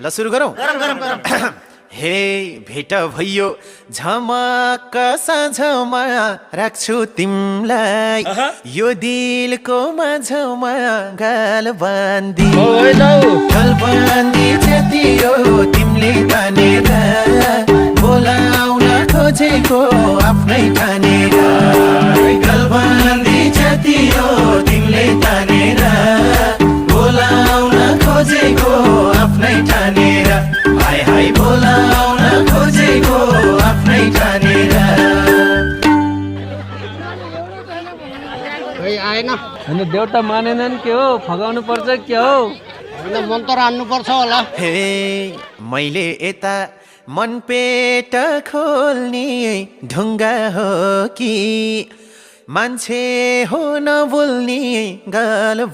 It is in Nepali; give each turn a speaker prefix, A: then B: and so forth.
A: ल सुरु गरौँ।
B: गरम गरम गरम
A: हे भेट भइयो झमक्क साँझमा राख्छु तिमलाई यो दिलको माझमा गाल बाँधी गाल बाँधी जतियो तिमीले तानेर बोलाउन खोजेको आफ्नै ठानेर गाल बाँधी जतियो तिमीले तानेर बोलाउन खोजेको आफ्नै ठानेर हाय हाय बोलाउन खोजेको आफ्नै ठानेर
B: आएन
C: अनि देउता मानेनन् के हो फगाउनु पर्छ के हो
B: मन्त्र हान्नु पर्छ होला
A: हे मैले यता मन पेट खोल्ने ढुङ्गा हो कि मान्छे हो नबोल्ने गाल